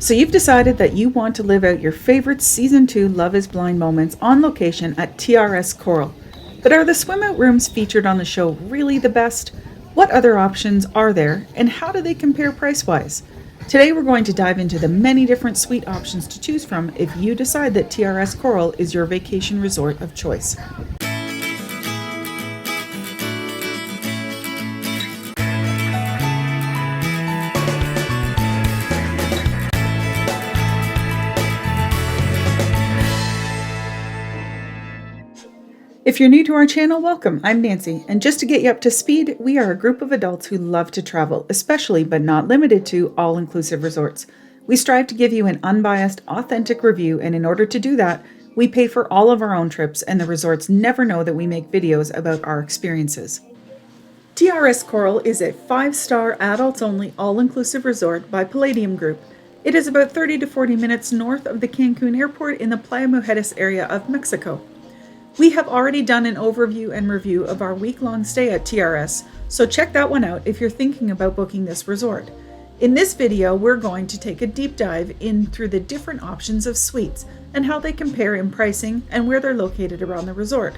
So you've decided that you want to live out your favorite Season 2 Love is Blind moments on location at TRS Coral. But are the swim out rooms featured on the show really the best? What other options are there, and how do they compare price-wise? Today we're going to dive into the many different suite options to choose from if you decide that TRS Coral is your vacation resort of choice. If you're new to our channel, welcome. I'm Nancy, and just to get you up to speed, we are a group of adults who love to travel, especially but not limited to all-inclusive resorts. We strive to give you an unbiased, authentic review, and in order to do that, we pay for all of our own trips, and the resorts never know that we make videos about our experiences. TRS Coral is a 5-star adults-only all-inclusive resort by Palladium Group. It is about 30 to 40 minutes north of the Cancun airport in the Playa Mujeres area of Mexico. We have already done an overview and review of our week-long stay at TRS, so check that one out if you're thinking about booking this resort. In this video, we're going to take a deep dive in through the different options of suites and how they compare in pricing and where they're located around the resort.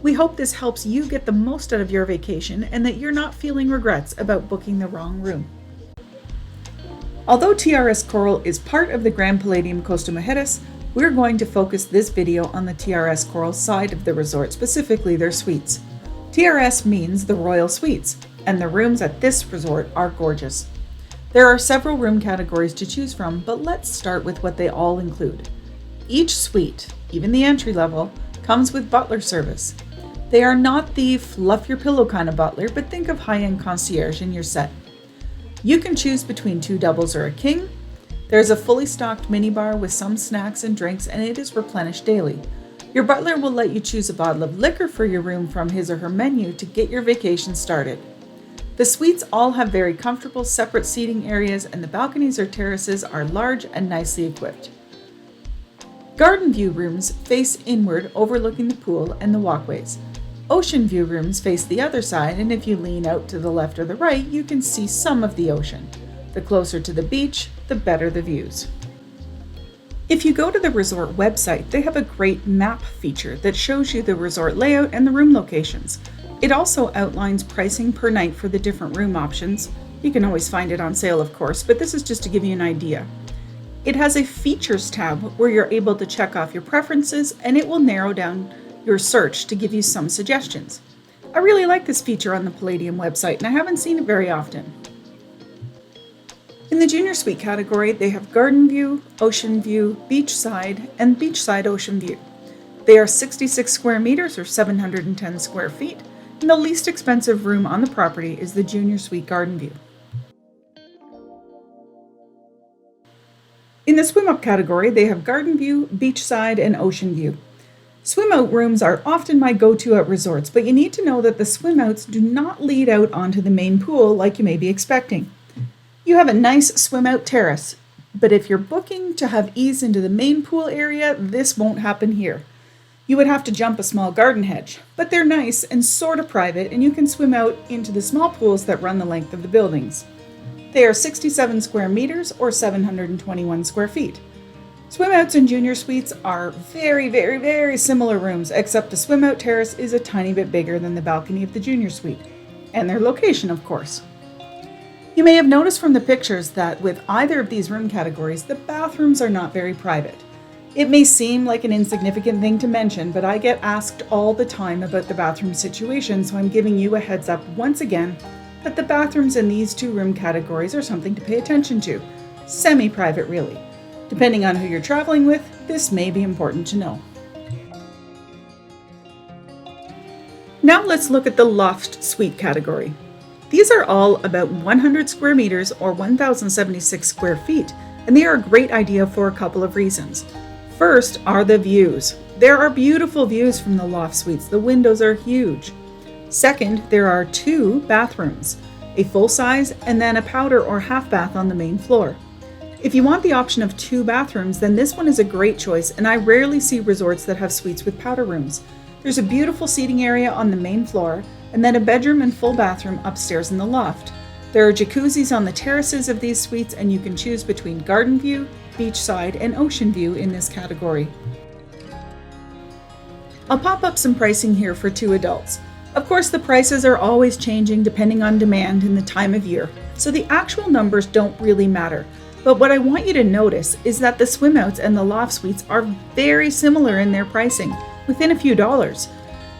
We hope this helps you get the most out of your vacation and that you're not feeling regrets about booking the wrong room. Although TRS Coral is part of the Grand Palladium Costa Mujeres, we're going to focus this video on the TRS Coral side of the resort, specifically their suites. TRS means the Royal Suites, and the rooms at this resort are gorgeous. There are several room categories to choose from, but let's start with what they all include. Each suite, even the entry level, comes with Butler Service. They are not the fluff your pillow kind of butler, but think of high-end concierge in your set. You can choose between 2 doubles or a king. There's a fully stocked minibar with some snacks and drinks, and it is replenished daily. Your butler will let you choose a bottle of liquor for your room from his or her menu to get your vacation started. The suites all have very comfortable separate seating areas, and the balconies or terraces are large and nicely equipped. Garden view rooms face inward, overlooking the pool and the walkways. Ocean view rooms face the other side, and if you lean out to the left or the right, you can see some of the ocean. The closer to the beach, the better the views. If you go to the resort website, they have a great map feature that shows you the resort layout and the room locations. It also outlines pricing per night for the different room options. You can always find it on sale, of course, but this is just to give you an idea. It has a features tab where you're able to check off your preferences, and it will narrow down your search to give you some suggestions. I really like this feature on the Palladium website, and I haven't seen it very often. In the junior suite category, they have garden view, ocean view, beachside, and beachside ocean view. They are 66 square meters or 710 square feet, and the least expensive room on the property is the junior suite garden view. In the swim up category, they have garden view, beachside, and ocean view. Swim out rooms are often my go-to at resorts, but you need to know that the swim outs do not lead out onto the main pool like you may be expecting. You have a nice swim out terrace, but if you're booking to have ease into the main pool area, this won't happen here. You would have to jump a small garden hedge, but they're nice and sort of private, and you can swim out into the small pools that run the length of the buildings. They are 67 square meters or 721 square feet. Swim outs and junior suites are very similar rooms, except the swim out terrace is a tiny bit bigger than the balcony of the junior suite, and their location, of course. You may have noticed from the pictures that with either of these room categories, the bathrooms are not very private. It may seem like an insignificant thing to mention, but I get asked all the time about the bathroom situation, so I'm giving you a heads up once again that the bathrooms in these 2 room categories are something to pay attention to. Semi-private, really. Depending on who you're traveling with, this may be important to know. Now let's look at the loft suite category. These are all about 100 square meters or 1,076 square feet, and they are a great idea for a couple of reasons. First are the views. There are beautiful views from the loft suites. The windows are huge. Second, there are 2 bathrooms, a full size and then a powder or half bath on the main floor. If you want the option of 2 bathrooms, then this one is a great choice, and I rarely see resorts that have suites with powder rooms. There's a beautiful seating area on the main floor, and then a bedroom and full bathroom upstairs in the loft. There are jacuzzis on the terraces of these suites, and you can choose between garden view, beachside, and ocean view in this category. I'll pop up some pricing here for 2 adults. Of course, the prices are always changing depending on demand and the time of year, so the actual numbers don't really matter. But what I want you to notice is that the swim outs and the loft suites are very similar in their pricing, within a few dollars.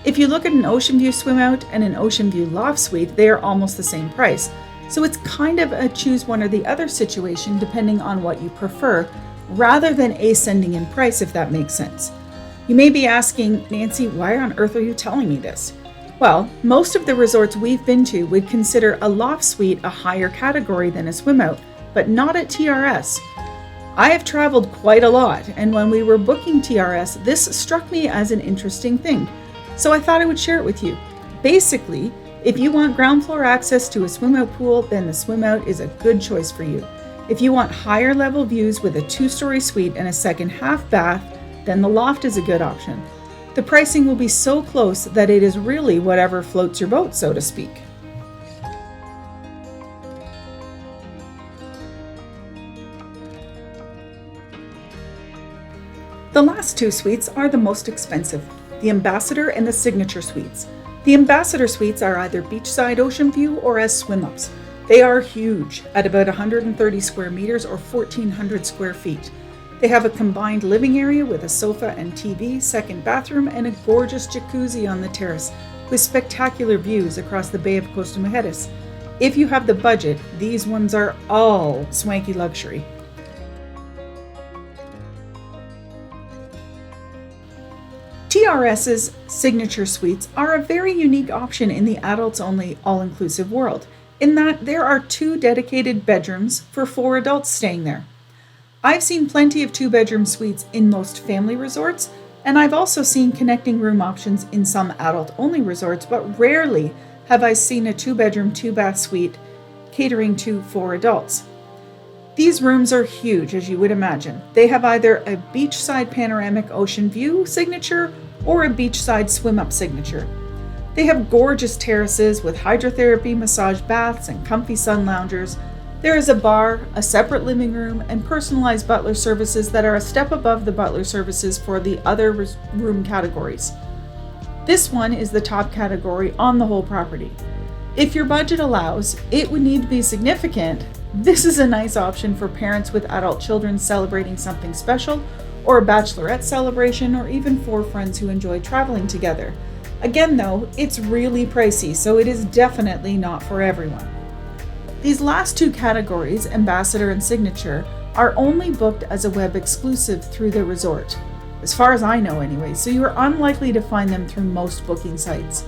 If you look at an ocean view swim out and an ocean view loft suite, they are almost the same price. So it's kind of a choose one or the other situation depending on what you prefer, rather than ascending in price, if that makes sense. You may be asking, Nancy, why on earth are you telling me this? Well, most of the resorts we've been to would consider a loft suite a higher category than a swim out, but not at TRS. I have traveled quite a lot, and when we were booking TRS, this struck me as an interesting thing, so I thought I would share it with you. Basically, if you want ground floor access to a swim out pool, then the swim out is a good choice for you. If you want higher level views with a 2-story suite and a second half bath, then the loft is a good option. The pricing will be so close that it is really whatever floats your boat, so to speak. The last 2 suites are the most expensive, the Ambassador and the Signature Suites. The Ambassador Suites are either beachside ocean view or as swim-ups. They are huge, at about 130 square meters or 1,400 square feet. They have a combined living area with a sofa and TV, second bathroom, and a gorgeous jacuzzi on the terrace with spectacular views across the Bay of Costa Mujeres. If you have the budget, these ones are all swanky luxury. TRS's Signature Suites are a very unique option in the adults-only all-inclusive world, in that there are 2 dedicated bedrooms for 4 adults staying there. I've seen plenty of 2-bedroom suites in most family resorts, and I've also seen connecting room options in some adult-only resorts, but rarely have I seen a 2-bedroom, 2-bath suite catering to 4 adults. These rooms are huge, as you would imagine. They have either a beachside panoramic ocean view signature or a beachside swim-up signature. They have gorgeous terraces with hydrotherapy, massage baths, and comfy sun loungers. There is a bar, a separate living room, and personalized butler services that are a step above the butler services for the other room categories. This one is the top category on the whole property. If your budget allows, it would need to be significant. This is a nice option for parents with adult children celebrating something special, or a bachelorette celebration, or even for friends who enjoy traveling together. Again though, it's really pricey, so it is definitely not for everyone. These last 2 categories, Ambassador and Signature, are only booked as a web exclusive through the resort, as far as I know anyway, so you are unlikely to find them through most booking sites.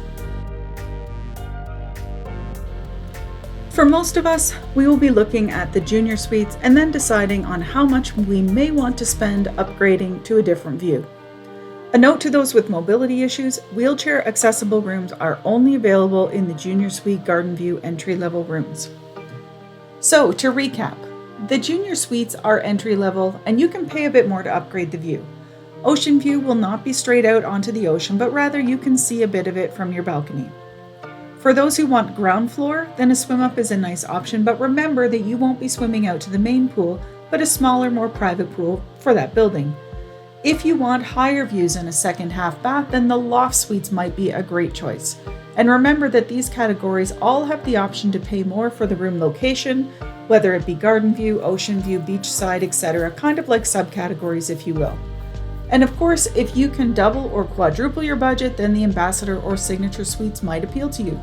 For most of us, we will be looking at the junior suites and then deciding on how much we may want to spend upgrading to a different view. A note to those with mobility issues, wheelchair accessible rooms are only available in the junior suite garden view entry level rooms. So to recap, the junior suites are entry level and you can pay a bit more to upgrade the view. Ocean view will not be straight out onto the ocean, but rather you can see a bit of it from your balcony. For those who want ground floor, then a swim up is a nice option, but remember that you won't be swimming out to the main pool, but a smaller, more private pool for that building. If you want higher views and a second half bath, then the loft suites might be a great choice. And remember that these categories all have the option to pay more for the room location, whether it be garden view, ocean view, beachside, etc., kind of like subcategories if you will. And of course, if you can double or quadruple your budget, then the Ambassador or Signature Suites might appeal to you.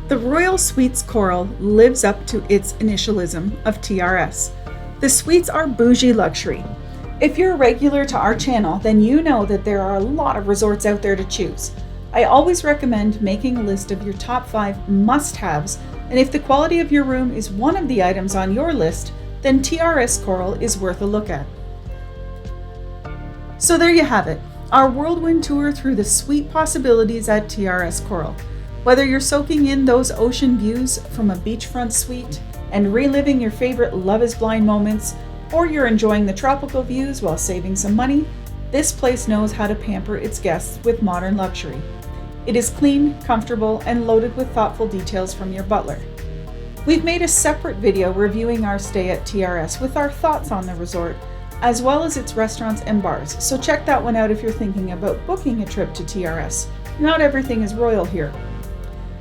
The Royal Suites Coral lives up to its initialism of TRS. The suites are bougie luxury. If you're a regular to our channel, then you know that there are a lot of resorts out there to choose. I always recommend making a list of your top 5 must-haves, and if the quality of your room is one of the items on your list, then TRS Coral is worth a look at. So there you have it, our whirlwind tour through the suite possibilities at TRS Coral. Whether you're soaking in those ocean views from a beachfront suite and reliving your favorite Love is Blind moments, or you're enjoying the tropical views while saving some money, this place knows how to pamper its guests with modern luxury. It is clean, comfortable, and loaded with thoughtful details from your butler. We've made a separate video reviewing our stay at TRS with our thoughts on the resort, as well as its restaurants and bars, so check that one out if you're thinking about booking a trip to TRS. Not everything is royal here.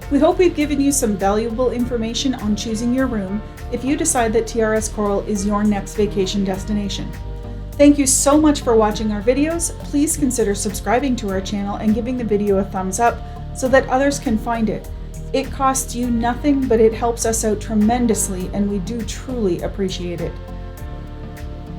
We hope we've given you some valuable information on choosing your room if you decide that TRS Coral is your next vacation destination. Thank you so much for watching our videos. Please consider subscribing to our channel and giving the video a thumbs up so that others can find it. It costs you nothing, but it helps us out tremendously, and we do truly appreciate it.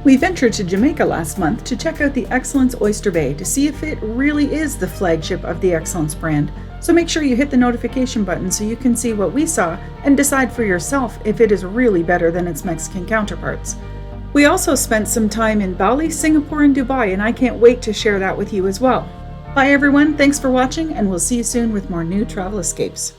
We ventured to Jamaica last month to check out the Excellence Oyster Bay to see if it really is the flagship of the Excellence brand. So make sure you hit the notification button so you can see what we saw and decide for yourself if it is really better than its Mexican counterparts. We also spent some time in Bali, Singapore, and Dubai, and I can't wait to share that with you as well. Bye everyone, thanks for watching, and we'll see you soon with more new travel escapes.